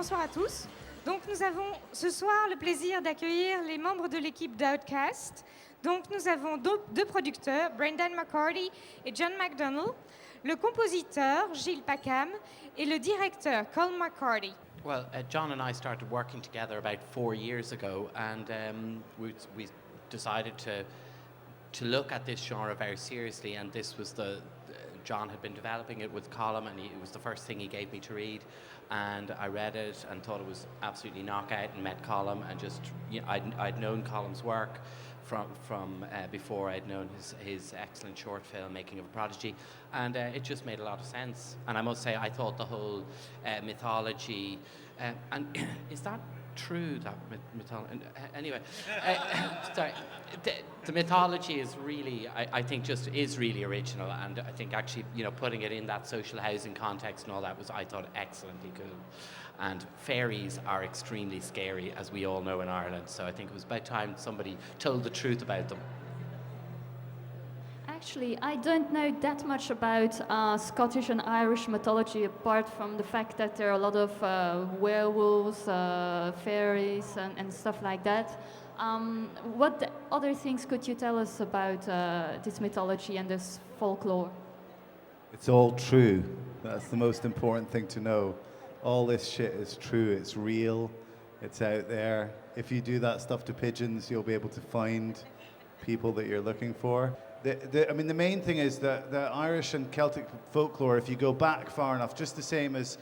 Bonsoir à tous. Donc nous avons ce soir le plaisir d'accueillir les membres de l'équipe d'Outcast. Donc nous avons deux producteurs, Brendan McCARTHY et John McDONNELL, le compositeur Giles PACKHAM et le directeur Colm McCARTHY. Well, John and I started working together about 4 years ago, and we decided to look at this genre very seriously, and this was John had been developing it with Colm, and it was the first thing he gave me to read, and I read it and thought it was absolutely knockout, and met Colm, and just, you know, I'd known Colm's work from before. I'd known his excellent short film Making of a Prodigy, and it just made a lot of sense. And I must say, I thought the whole mythology, and is that true, that mythology? Anyway, sorry, the mythology is really, I think, just is really original, and I think actually, you know, putting it in that social housing context and all that was, I thought, excellently cool. And fairies are extremely scary, as we all know in Ireland, so I think it was about time somebody told the truth about them. Actually, I don't know that much about Scottish and Irish mythology, apart from the fact that there are a lot of werewolves, fairies, and stuff like that. What other things could you tell us about this mythology and this folklore? It's all true. That's the most important thing to know. All this shit is true. It's real. It's out there. If you do that stuff to pigeons, you'll be able to find people that you're looking for. I mean, the main thing is that the Irish and Celtic folklore, if you go back far enough, just the same as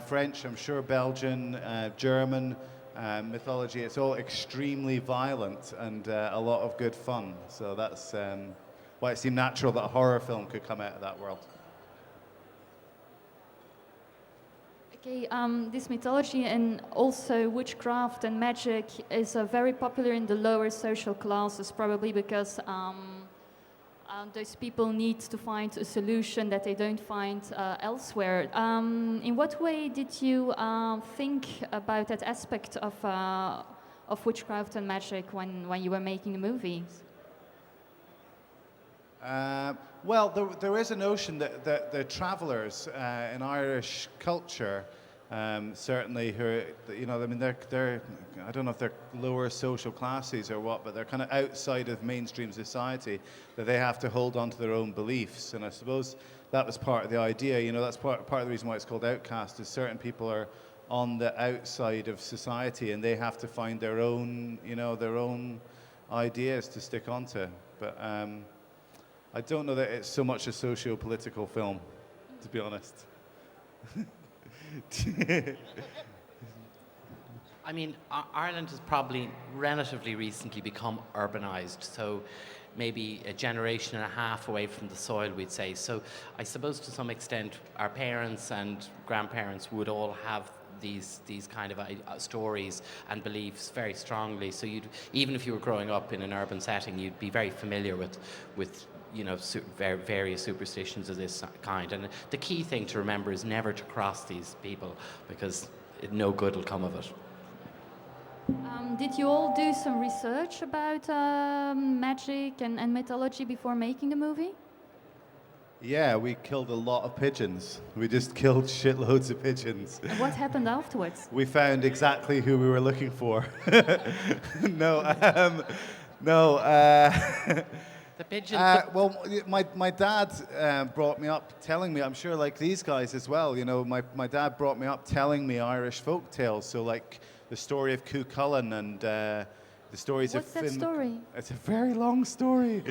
French, I'm sure Belgian, German mythology, it's all extremely violent and a lot of good fun. So that's why it seemed natural that a horror film could come out of that world. Okay, this mythology and also witchcraft and magic is very popular in the lower social classes, probably because those people need to find a solution that they don't find elsewhere. In what way did you think about that aspect of witchcraft and magic when you were making the movies? Well, there is a notion that the travellers in Irish culture, certainly, who, you know, I mean, they're I don't know if they're lower social classes or what, but they're kind of outside of mainstream society, that they have to hold on to their own beliefs. And I suppose that was part of the idea. You know, that's part of the reason why it's called Outcast, is certain people are on the outside of society and they have to find their own, you know, their own ideas to stick onto. But I don't know that it's so much a socio-political film, to be honest. I mean, Ireland has probably relatively recently become urbanized, so maybe a generation and a half away from the soil, we'd say. So I suppose to some extent our parents and grandparents would all have these kind of stories and beliefs very strongly. So even if you were growing up in an urban setting, you'd be very familiar with you know, various superstitions of this kind. And the key thing to remember is never to cross these people, because no good will come of it. Did you all do some research about magic and mythology before making the movie? Yeah, we killed a lot of pigeons. We just killed shitloads of pigeons. And what happened afterwards? We found exactly who we were looking for. No. The pigeon. Well, my dad brought me up telling me, I'm sure like these guys as well, you know, my dad brought me up telling me Irish folk tales. So like the story of Cú Chulainn and the stories What's of that story? It's a very long story.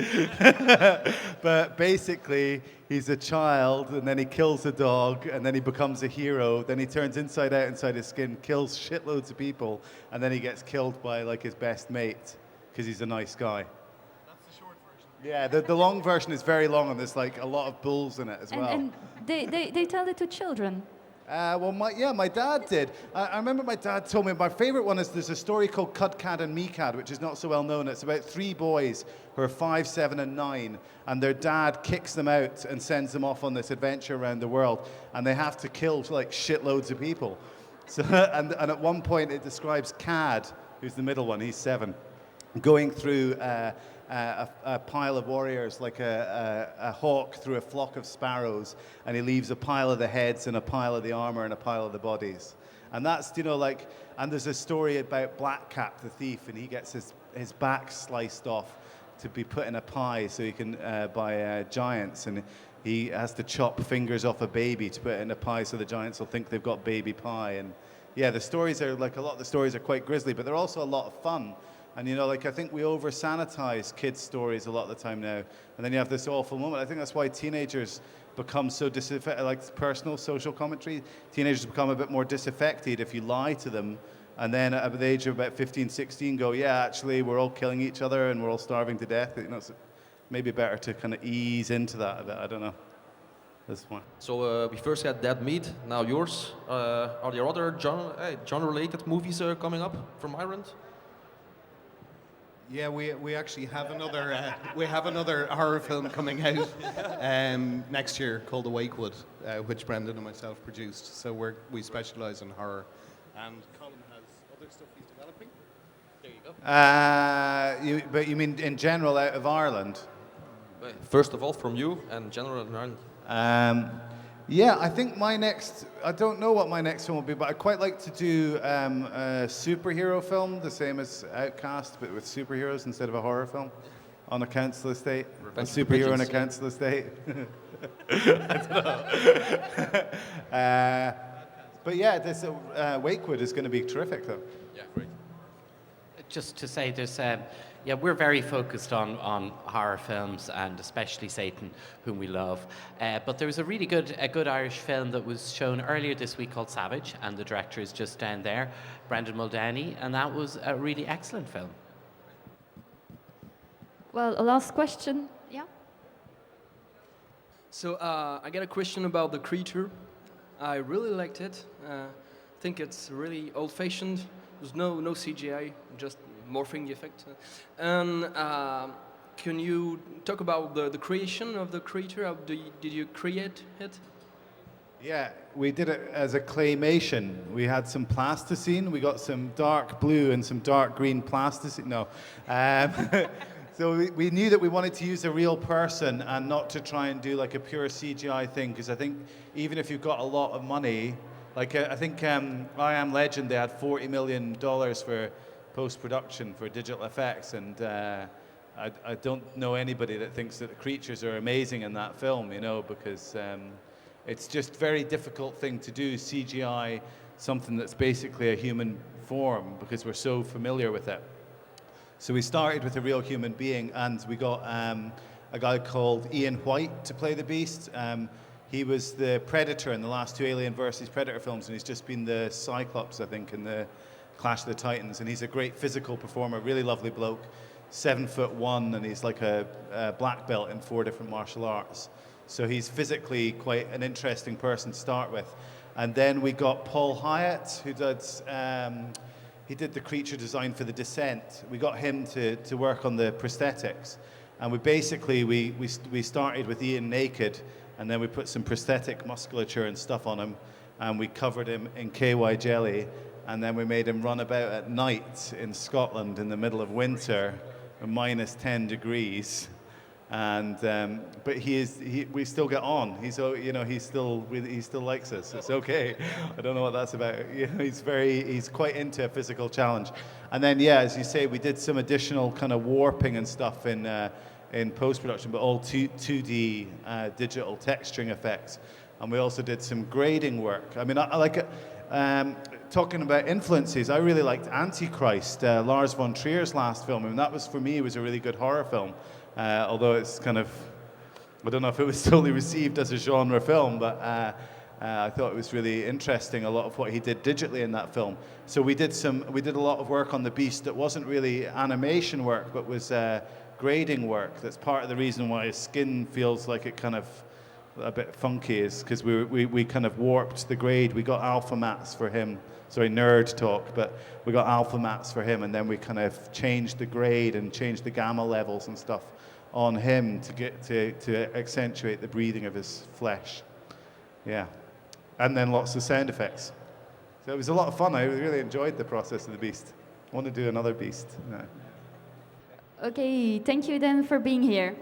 But basically, he's a child, and then he kills a dog, and then he becomes a hero. Then he turns inside out inside his skin, kills shitloads of people, and then he gets killed by like his best mate because he's a nice guy. Yeah, the long version is very long, and there's like a lot of bulls in it as well. And they tell it to children. Well, my dad did. I remember my dad told me, my favorite one is there's a story called Cudcad and Meecad, which is not so well known. It's about 3 boys who are 5, 7, and 9, and their dad kicks them out and sends them off on this adventure around the world, and they have to kill like shitloads of people. So, and at one point it describes Cad, who's the middle one, he's 7. going through a pile of warriors, like a hawk through a flock of sparrows, and he leaves a pile of the heads and a pile of the armor and a pile of the bodies. And that's, you know, like, and there's a story about Blackcap the thief, and he gets his back sliced off to be put in a pie so he can by giants, and he has to chop fingers off a baby to put it in a pie so the giants will think they've got baby pie. And yeah, the stories are like, a lot of the stories are quite grisly, but they're also a lot of fun. And, you know, like, I think we over-sanitize kids' stories a lot of the time now. And then you have this awful moment. I think that's why teenagers become so disaffected, like personal social commentary. Teenagers become a bit more disaffected if you lie to them. And then at the age of about 15, 16, go, yeah, actually, we're all killing each other and we're all starving to death. You know, it's maybe better to kind of ease into that a bit. I don't know. That's one. So we first had Dead Meat, now yours. Are there other genre-related movies coming up from Ireland? Yeah, we actually have another horror film coming out next year called The Wakewood, which Brendan and myself produced. So we specialise in horror, and Colm has other stuff he's developing. There you go. But you mean in general out of Ireland? First of all, from you and general in Ireland. Yeah, I think I don't know what my next film will be, but I'd quite like to do a superhero film, the same as Outcast, but with superheroes instead of a horror film, on a council estate. A superhero on a council estate. I don't know. But yeah, this Wakewood is going to be terrific, though. Yeah, great. Just to say, there's yeah, we're very focused on horror films, and especially Satan, whom we love. But there was a good Irish film that was shown earlier this week called Savage, and the director is just down there, Brendan Muldowney, and that was a really excellent film. Well, a last question. Yeah. So I got a question about The Creature. I really liked it. I think it's really old-fashioned. There's no CGI, just morphing the effect. And can you talk about the creation of The Creature? How did you create it? Yeah, we did it as a claymation. We had some plasticine. We got some dark blue and some dark green plasticine. No. So we knew that we wanted to use a real person and not to try and do like a pure CGI thing, because I think even if you've got a lot of money, like I think I Am Legend, they had $40 million for post-production for digital effects, and I don't know anybody that thinks that the creatures are amazing in that film, you know, because it's just a very difficult thing to do, CGI, something that's basically a human form, because we're so familiar with it. So we started with a real human being, and we got a guy called Ian White to play the beast. He was the Predator in the last two Alien vs. Predator films, and he's just been the Cyclops, I think, in the Clash of the Titans. And he's a great physical performer, really lovely bloke, 7'1", and he's like a black belt in 4 different martial arts. So he's physically quite an interesting person to start with. And then we got Paul Hyatt, who he did the creature design for The Descent. We got him to work on the prosthetics. And we started with Ian naked, and then we put some prosthetic musculature and stuff on him, and we covered him in KY jelly, and then we made him run about at night in Scotland in the middle of winter, minus 10 degrees. And but we still get on. He still likes us. It's okay. I don't know what that's about. You know, he's quite into a physical challenge. And then yeah, as you say, we did some additional kind of warping and stuff in post-production, but all 2D digital texturing effects. And we also did some grading work. I mean, I like it. Talking about influences, I really liked Antichrist, Lars von Trier's last film. I mean, that was, for me, was a really good horror film. Although it's kind of, I don't know if it was totally received as a genre film, but I thought it was really interesting, a lot of what he did digitally in that film. So we did a lot of work on the beast that wasn't really animation work, but was grading work. That's part of the reason why his skin feels like it kind of a bit funky, is because we kind of warped the grade. We got alpha mats for him. Sorry, nerd talk, but we got alpha mats for him, and then we kind of changed the grade and changed the gamma levels and stuff on him to get to accentuate the breathing of his flesh. Yeah, and then lots of sound effects. So it was a lot of fun. I really enjoyed the process of the beast. I want to do another beast. Yeah. Okay, thank you then for being here.